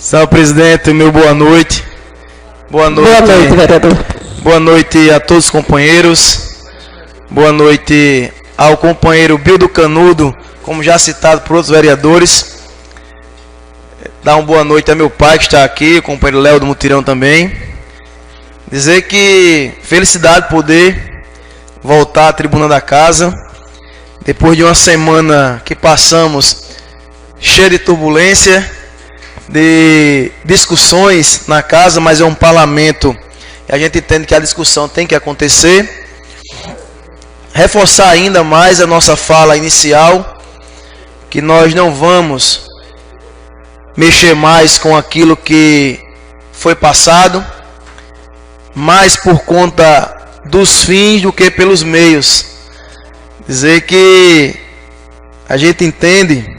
Senhor presidente, meu boa noite. Boa noite, vereador. Boa noite a todos os companheiros. Boa noite ao companheiro Bildo Canudo, como já citado por outros vereadores. Dar uma boa noite a meu pai que está aqui, o companheiro Léo do Mutirão também. Dizer que felicidade poder voltar à tribuna da casa, depois de uma semana que passamos cheia de turbulência, de discussões na casa, mas é um parlamento e a gente entende que a discussão tem que acontecer. Reforçar ainda mais a nossa fala inicial, que nós não vamos mexer mais com aquilo que foi passado, mais por conta dos fins do que pelos meios. Dizer que a gente entende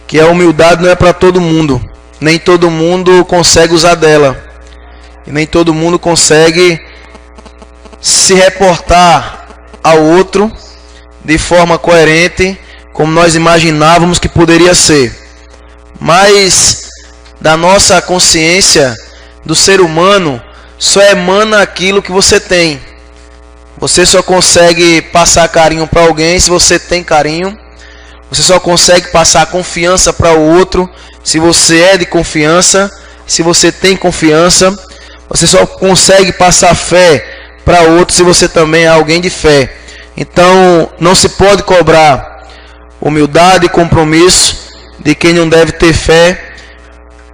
que a humildade não é para todo mundo, nem todo mundo consegue usar dela, e nem todo mundo consegue se reportar ao outro de forma coerente, como nós imaginávamos que poderia ser. Mas da nossa consciência do ser humano só emana aquilo que você tem. Você só consegue passar carinho para alguém se você tem carinho. Você só consegue passar confiança para o outro se você é de confiança, se você tem confiança. Você só consegue passar fé para o outro se você também é alguém de fé. Então não se pode cobrar humildade e compromisso de quem não deve ter fé,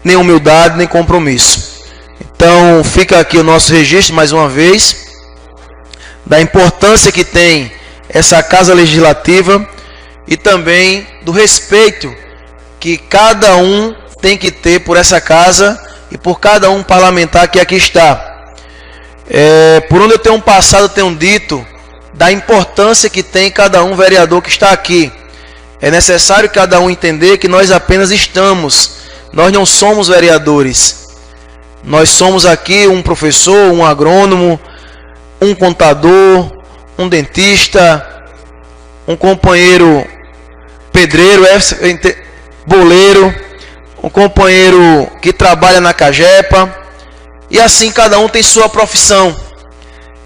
nem humildade, nem compromisso. Então fica aqui o nosso registro mais uma vez da importância que tem essa Casa Legislativa e também do respeito que cada um tem que ter por essa casa e por cada um parlamentar que aqui está. Por onde eu tenho passado, eu tenho dito da importância que tem cada um vereador que está aqui. É necessário cada um entender que nós apenas estamos, nós não somos vereadores. Nós somos aqui um professor, um agrônomo, um contador, um dentista, um companheiro pedreiro, boleiro, um companheiro que trabalha na Cagepa, e assim cada um tem sua profissão.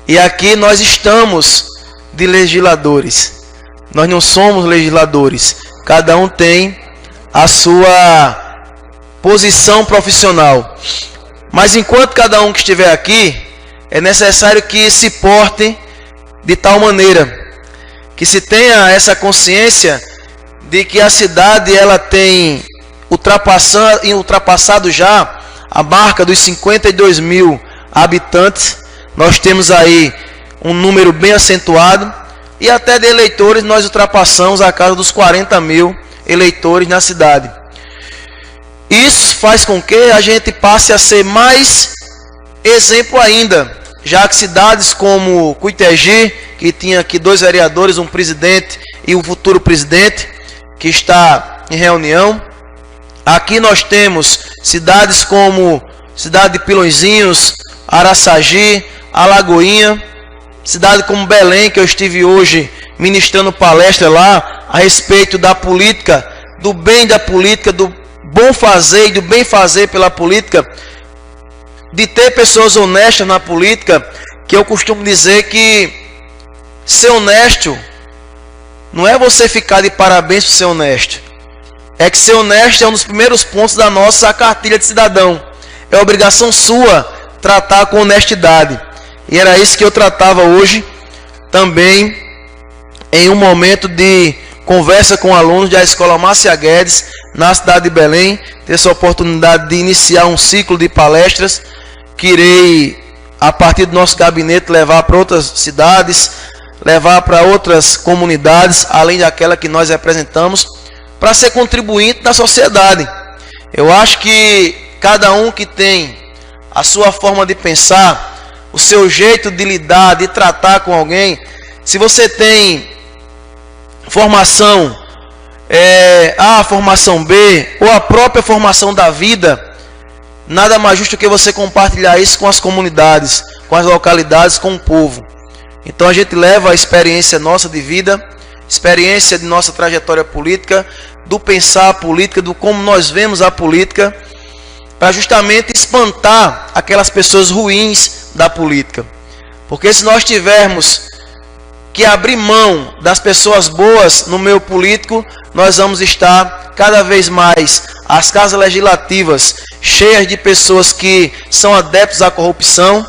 E aqui nós estamos de legisladores. Nós não somos legisladores. Cada um tem a sua posição profissional. Mas enquanto cada um que estiver aqui, é necessário que se porte de tal maneira que se tenha essa consciência de que a cidade ela tem ultrapassado já a marca dos 52 mil habitantes. Nós temos aí um número bem acentuado e até de eleitores nós ultrapassamos a casa dos 40 mil eleitores na cidade. Isso faz com que a gente passe a ser mais exemplo ainda, já que cidades como Cuitegi, que tinha aqui 2 vereadores, um presidente e um futuro presidente, que está em reunião. Aqui nós temos cidades como cidade de Pilõezinhos, Araçagi, Alagoinha, cidade como Belém, que eu estive hoje ministrando palestra lá a respeito da política, do bem da política, do bom fazer e do bem fazer pela política, de ter pessoas honestas na política, que eu costumo dizer que ser honesto não é você ficar de parabéns por ser honesto. É que ser honesto é um dos primeiros pontos da nossa cartilha de cidadão. É obrigação sua tratar com honestidade. E era isso que eu tratava hoje também em um momento de conversa com alunos da Escola Márcia Guedes, na cidade de Belém. Ter essa oportunidade de iniciar um ciclo de palestras que irei, a partir do nosso gabinete, levar para outras cidades, levar para outras comunidades, além daquela que nós representamos, para ser contribuinte da sociedade. Eu acho que cada um que tem a sua forma de pensar, o seu jeito de lidar, de tratar com alguém, se você tem formação A, formação B, ou a própria formação da vida, nada mais justo que você compartilhar isso com as comunidades, com as localidades, com o povo. Então a gente leva a experiência nossa de vida, experiência de nossa trajetória política, do pensar a política, do como nós vemos a política, para justamente espantar aquelas pessoas ruins da política. Porque se nós tivermos que abrir mão das pessoas boas no meio político, nós vamos estar cada vez mais as casas legislativas cheias de pessoas que são adeptos à corrupção,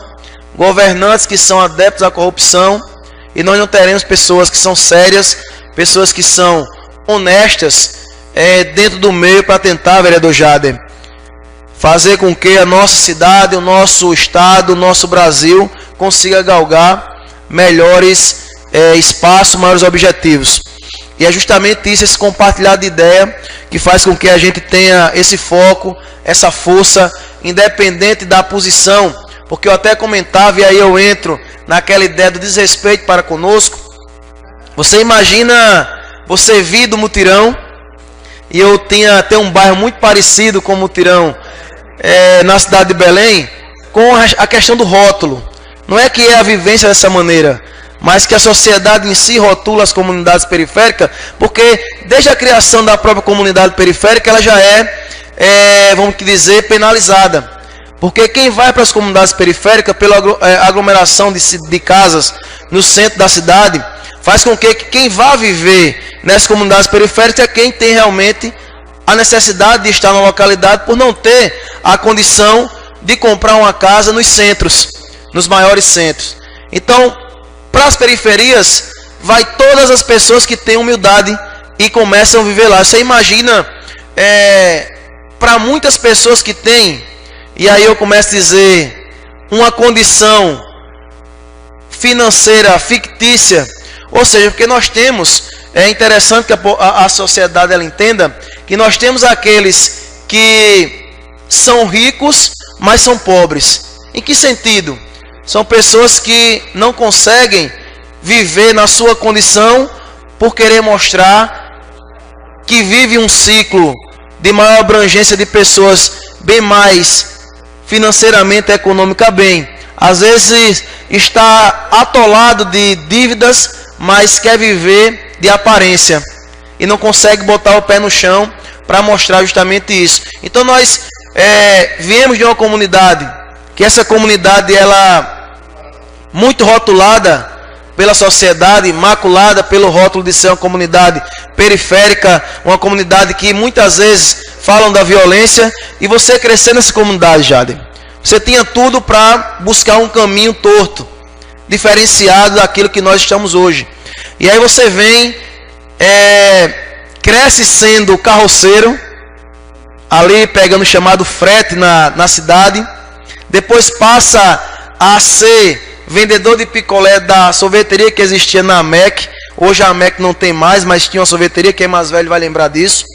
governantes que são adeptos à corrupção, e nós não teremos pessoas que são sérias, pessoas que são honestas dentro do meio para tentar, vereador Jader, fazer com que a nossa cidade, o nosso estado, o nosso Brasil consiga galgar melhores espaços, maiores objetivos. E é justamente isso, esse compartilhar de ideia, que faz com que a gente tenha esse foco, essa força, independente da posição. Porque eu até comentava, e aí eu entro naquela ideia do desrespeito para conosco. Você imagina você vir do Mutirão, e eu tinha até um bairro muito parecido com o Mutirão, na cidade de Belém, com a questão do rótulo. Não é que é a vivência dessa maneira, mas que a sociedade em si rotula as comunidades periféricas, porque desde a criação da própria comunidade periférica, ela já vamos dizer, penalizada. Porque quem vai para as comunidades periféricas, pela aglomeração de casas no centro da cidade, faz com que quem vá viver nessas comunidades periféricas é quem tem realmente a necessidade de estar na localidade por não ter a condição de comprar uma casa nos centros, nos maiores centros. Então, para as periferias, vai todas as pessoas que têm humildade e começam a viver lá. Você imagina, para muitas pessoas que têm, e aí eu começo a dizer, uma condição financeira fictícia, ou seja, porque nós temos, é interessante que a sociedade ela entenda, que nós temos aqueles que são ricos, mas são pobres. Em que sentido? São pessoas que não conseguem viver na sua condição por querer mostrar que vive um ciclo de maior abrangência de pessoas bem mais financeiramente, econômica bem. Às vezes está atolado de dívidas, mas quer viver de aparência e não consegue botar o pé no chão para mostrar justamente isso. Então nós viemos de uma comunidade, que essa comunidade ela muito rotulada pela sociedade, maculada pelo rótulo de ser uma comunidade periférica, uma comunidade que muitas vezes falam da violência, e você crescer nessa comunidade, Jader, você tinha tudo para buscar um caminho torto, diferenciado daquilo que nós estamos hoje. E aí você vem, cresce sendo carroceiro, ali pegando o chamado frete na cidade, depois passa a ser vendedor de picolé da sorveteria que existia na AMEC. Hoje a AMEC não tem mais, mas tinha uma sorveteria, quem é mais velho vai lembrar disso,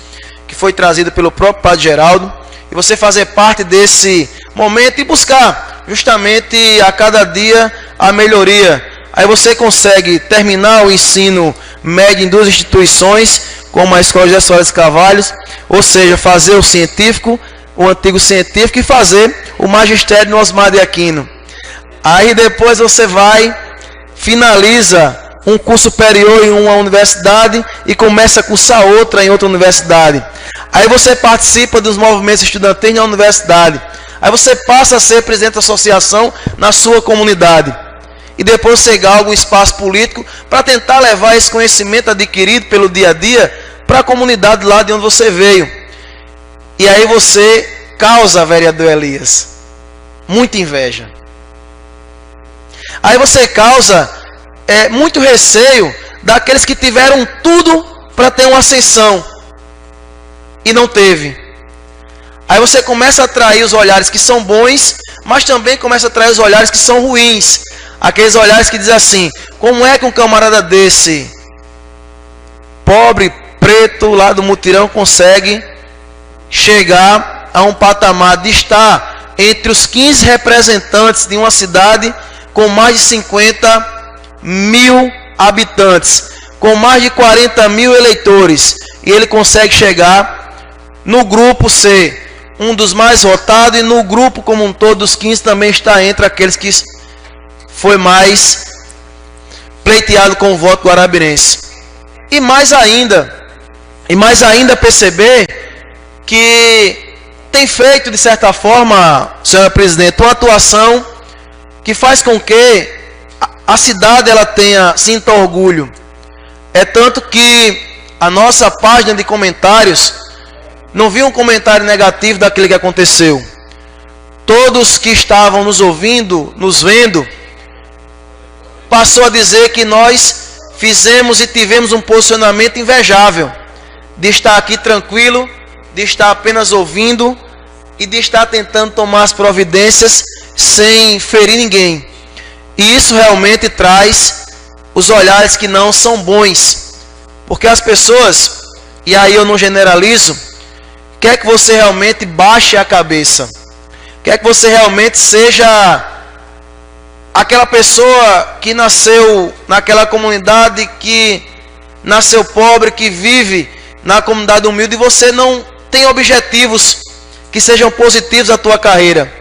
que foi trazida pelo próprio Padre Geraldo. E você fazer parte desse momento e buscar justamente a cada dia a melhoria. Aí você consegue terminar o ensino médio em duas instituições, como a Escola de Soares Carvalhos, ou seja, fazer o científico, o antigo científico, e fazer o magistério no Osmar de Aquino. Aí depois você vai, finaliza um curso superior em uma universidade e começa a cursar outra em outra universidade. Aí você participa dos movimentos estudantis na universidade. Aí você passa a ser presidente da associação na sua comunidade. E depois você galga um espaço político para tentar levar esse conhecimento adquirido pelo dia a dia para a comunidade lá de onde você veio. E aí você causa, vereador Elias, muita inveja. Aí você causa muito receio daqueles que tiveram tudo para ter uma ascensão e não teve. Aí você começa a atrair os olhares que são bons, mas também começa a atrair os olhares que são ruins. Aqueles olhares que dizem assim: como é que um camarada desse, pobre, preto, lá do Mutirão, consegue chegar a um patamar de estar entre os 15 representantes de uma cidade com mais de 50 mil habitantes, com mais de 40 mil eleitores, e ele consegue chegar no grupo C, um dos mais votados, e no grupo como um todo dos 15 também está entre aqueles que foi mais pleiteado com o voto guarabirense. E mais ainda perceber que tem feito, de certa forma, senhora presidente, uma atuação que faz com que a cidade ela sinta orgulho. É tanto que a nossa página de comentários não viu um comentário negativo daquilo que aconteceu. Todos que estavam nos ouvindo, nos vendo, passou a dizer que nós fizemos e tivemos um posicionamento invejável, de estar aqui tranquilo, de estar apenas ouvindo e de estar tentando tomar as providências sem ferir ninguém. E isso realmente traz os olhares que não são bons, porque as pessoas, e aí eu não generalizo, quer que você realmente baixe a cabeça, quer que você realmente seja aquela pessoa que nasceu naquela comunidade, que nasceu pobre, que vive na comunidade humilde, e você não tem objetivos que sejam positivos à tua carreira.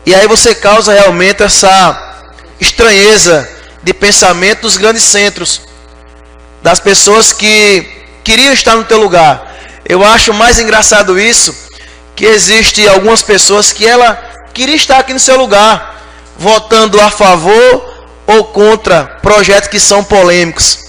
E aí você causa realmente essa estranheza de pensamento dos grandes centros, das pessoas que queriam estar no teu lugar. Eu acho mais engraçado isso, que existe algumas pessoas que ela queria estar aqui no seu lugar, votando a favor ou contra projetos que são polêmicos.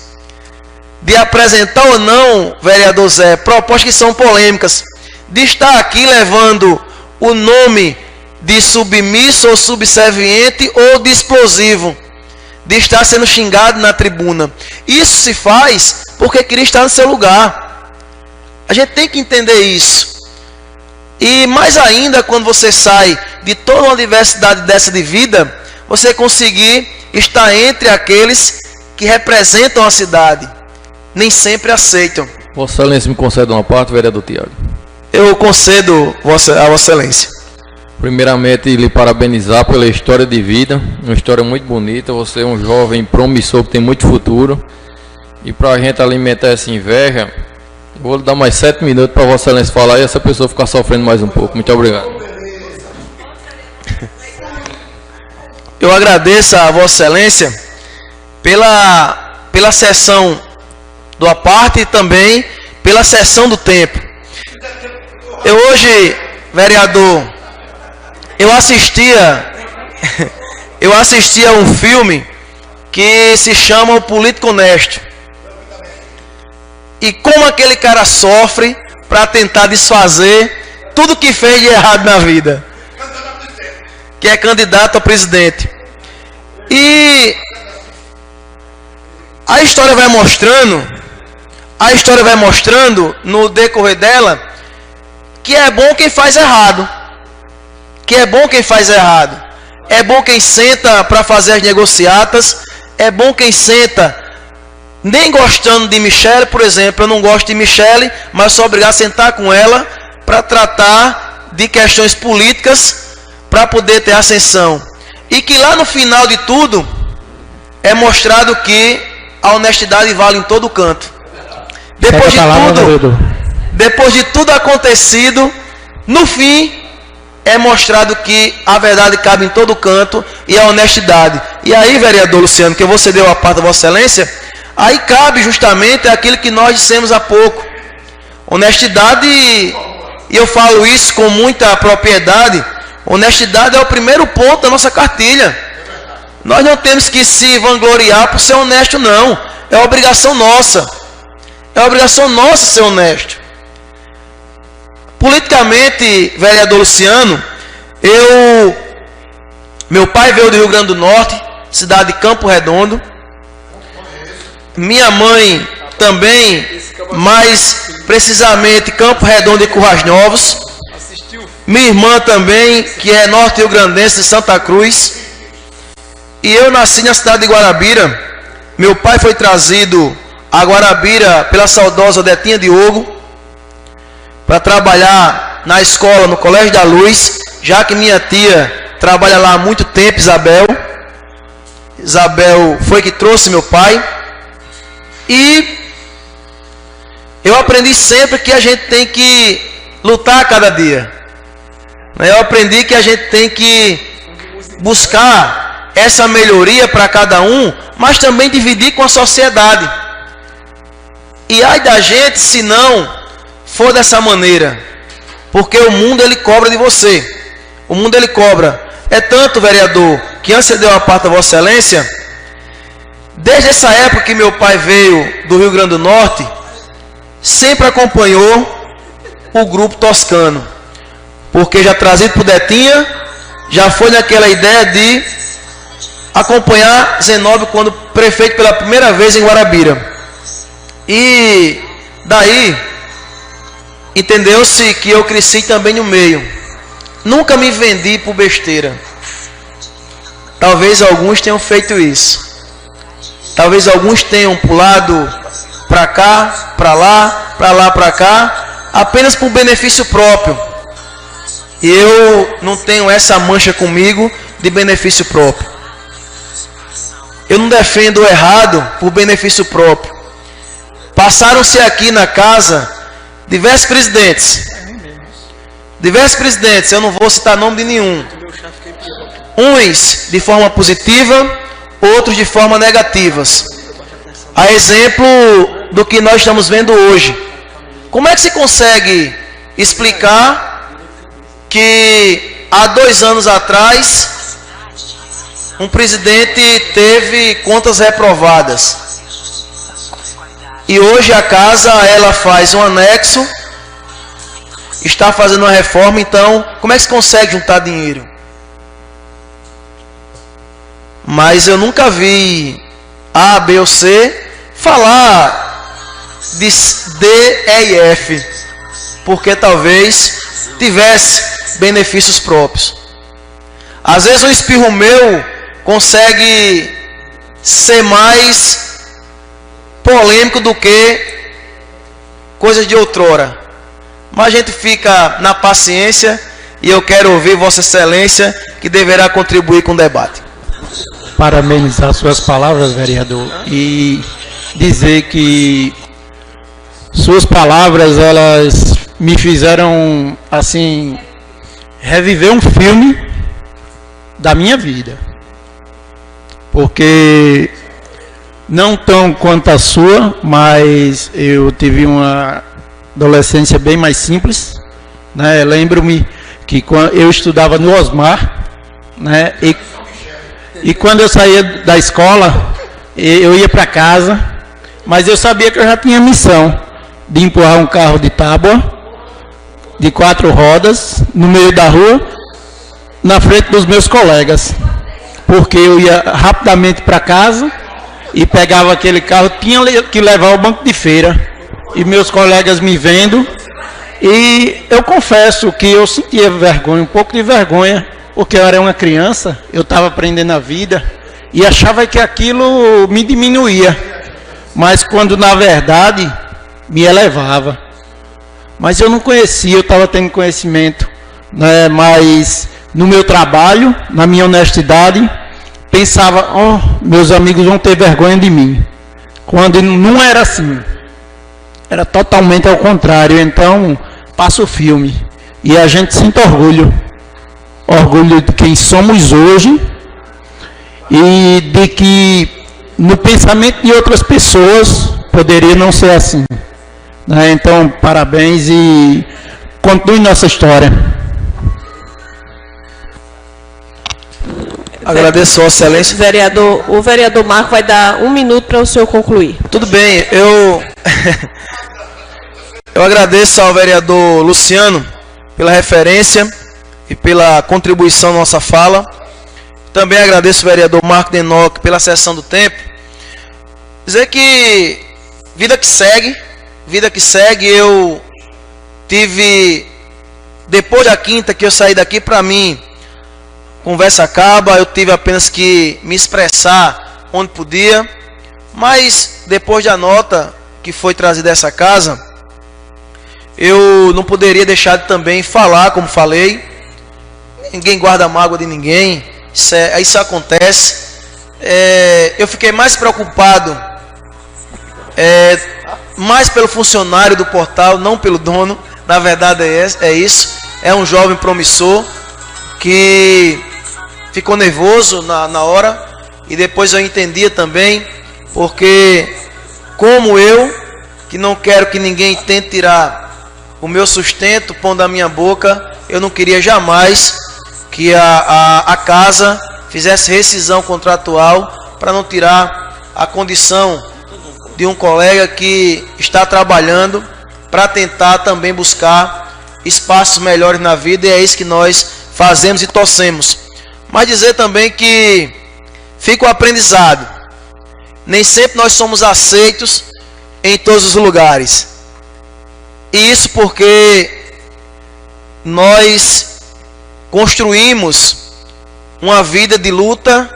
De apresentar ou não, vereador Zé, propostas que são polêmicas. De estar aqui levando o nome de submisso ou subserviente ou de explosivo. De estar sendo xingado na tribuna. Isso se faz porque queria estar no seu lugar. A gente tem que entender isso. E mais ainda, quando você sai de toda uma diversidade dessa de vida, você conseguir estar entre aqueles que representam a cidade. Nem sempre aceitam. Vossa Excelência me concede uma parte, vereador Tiago. Eu concedo a Vossa Excelência. Primeiramente, lhe parabenizar pela história de vida, uma história muito bonita. Você é um jovem promissor que tem muito futuro. E para a gente alimentar essa inveja, eu vou lhe dar mais 7 minutos para Vossa Excelência falar e essa pessoa ficar sofrendo mais um pouco. Muito obrigado. Eu agradeço a Vossa Excelência pela sessão do parte e também pela sessão do tempo. Eu hoje, vereador, eu assistia um filme que se chama O Político Honesto. E como aquele cara sofre para tentar desfazer tudo que fez de errado na vida. Que é candidato a presidente. E a história vai mostrando no decorrer dela que é bom quem faz errado. Que é bom quem faz errado. É bom quem senta para fazer as negociatas. É bom quem senta nem gostando de Michele, por exemplo. Eu não gosto de Michele, mas sou obrigado a sentar com ela para tratar de questões políticas para poder ter ascensão. E que lá no final de tudo é mostrado que a honestidade vale em todo canto. Depois de tudo acontecido, no fim é mostrado que a verdade cabe em todo canto e a honestidade. E aí, vereador Luciano, que você deu a parte da Vossa Excelência, aí cabe justamente aquilo que nós dissemos há pouco. Honestidade, e eu falo isso com muita propriedade, honestidade é o primeiro ponto da nossa cartilha. Nós não temos que se vangloriar por ser honesto, não. É obrigação nossa. É obrigação nossa ser honesto. Politicamente, vereador Luciano, meu pai veio do Rio Grande do Norte, cidade de Campo Redondo. Minha mãe também, mais precisamente Campo Redondo e Currais Novos. Minha irmã também, que é norte-rio-grandense de Santa Cruz. E eu nasci na cidade de Guarabira. Meu pai foi trazido a Guarabira pela saudosa Odetinha Diogo para trabalhar na escola, no Colégio da Luz, já que minha tia trabalha lá há muito tempo, Isabel. Isabel foi que trouxe meu pai. E eu aprendi sempre que a gente tem que lutar a cada dia. Eu aprendi que a gente tem que buscar essa melhoria para cada um, mas também dividir com a sociedade. E ai da gente se não for dessa maneira. porque o mundo ele cobra de você. O mundo ele cobra. É tanto, vereador, que antes de eu a parte da Vossa Excelência, desde essa época que meu pai veio do Rio Grande do Norte, sempre acompanhou o grupo toscano, porque já trazido por Detinha, já foi naquela ideia de acompanhar Zenóbio quando prefeito pela primeira vez em Guarabira. E daí entendeu-se que eu cresci também no meio. Nunca me vendi por besteira. Talvez alguns tenham feito isso. Talvez alguns tenham pulado para cá, para lá, para lá, para cá, apenas por benefício próprio. E eu não tenho essa mancha comigo de benefício próprio. Eu não defendo o errado por benefício próprio. Passaram-se aqui na casa diversos presidentes. Diversos presidentes, eu não vou citar nome de nenhum. Uns de forma positiva, outros de forma negativas. A exemplo do que nós estamos vendo hoje. Como é que se consegue explicar que há 2 anos atrás um presidente teve contas reprovadas e hoje a casa ela faz um anexo, está fazendo uma reforma? Então como é que se consegue juntar dinheiro? Mas eu nunca vi A, B ou C falar de D, E e F, porque talvez tivesse benefícios próprios. Às vezes um espirro meu consegue ser mais polêmico do que coisas de outrora. Mas a gente fica na paciência e eu quero ouvir Vossa Excelência, que deverá contribuir com o debate. Parabenizar suas palavras, vereador, e dizer que suas palavras, elas me fizeram, assim, reviver um filme da minha vida. Porque, não tão quanto a sua, mas eu tive uma adolescência bem mais simples, né? Lembro-me que quando eu estudava no Osmar, né? E quando eu saía da escola, eu ia para casa, mas eu sabia que eu já tinha missão de empurrar um carro de tábua, de 4 rodas, no meio da rua, na frente dos meus colegas. Porque eu ia rapidamente para casa e pegava aquele carro, tinha que levar ao banco de feira. E meus colegas me vendo, e eu confesso que eu sentia vergonha, um pouco de vergonha, porque eu era uma criança, eu estava aprendendo a vida e achava que aquilo me diminuía, mas quando na verdade me elevava. Mas eu não conhecia, eu estava tendo conhecimento, né? Mas no meu trabalho, na minha honestidade, pensava, meus amigos vão ter vergonha de mim, quando não era assim, era totalmente ao contrário. Então passa o filme e a gente sente orgulho de quem somos hoje e de que no pensamento de outras pessoas poderia não ser assim, né? Então parabéns e continue nossa história. Agradeço a Vossa Excelência. O vereador Marco vai dar 1 minuto para o senhor concluir. Tudo bem, eu agradeço ao vereador Luciano pela referência e pela contribuição na nossa fala. Também agradeço ao vereador Marco Denoc pela cessão do tempo. Dizer que vida que segue, eu tive, depois da quinta que eu saí daqui, para mim, conversa acaba, eu tive apenas que me expressar onde podia, mas depois da nota que foi trazida dessa casa, eu não poderia deixar de também falar, como falei. Ninguém guarda mágoa de ninguém, isso acontece. Eu fiquei mais preocupado, mais pelo funcionário do portal, não pelo dono. Na verdade é isso, é um jovem promissor que ficou nervoso na hora, e depois eu entendia também, porque como eu, que não quero que ninguém tente tirar o meu sustento, o pão da minha boca, eu não queria jamais que a casa fizesse rescisão contratual para não tirar a condição de um colega que está trabalhando para tentar também buscar espaços melhores na vida, e é isso que nós fazemos e torcemos. Mas dizer também que fica o aprendizado. Nem sempre nós somos aceitos em todos os lugares. E isso porque nós construímos uma vida de luta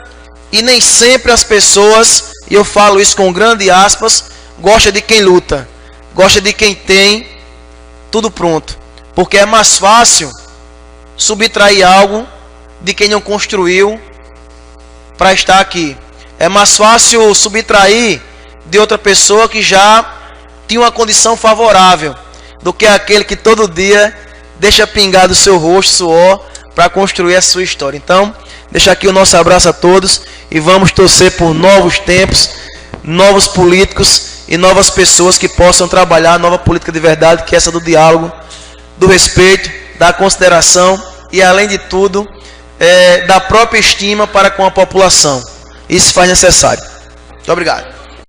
e nem sempre as pessoas, e eu falo isso com grande aspas, gostam de quem luta, gosta de quem tem tudo pronto. Porque é mais fácil subtrair algo de quem não construiu para estar aqui. É mais fácil subtrair de outra pessoa que já tinha uma condição favorável do que aquele que todo dia deixa pingar do seu rosto suor para construir a sua história. Então, deixa aqui o nosso abraço a todos e vamos torcer por novos tempos, novos políticos e novas pessoas que possam trabalhar a nova política de verdade, que é essa do diálogo, do respeito, da consideração e, além de tudo, da própria estima para com a população. Isso faz necessário. Muito obrigado.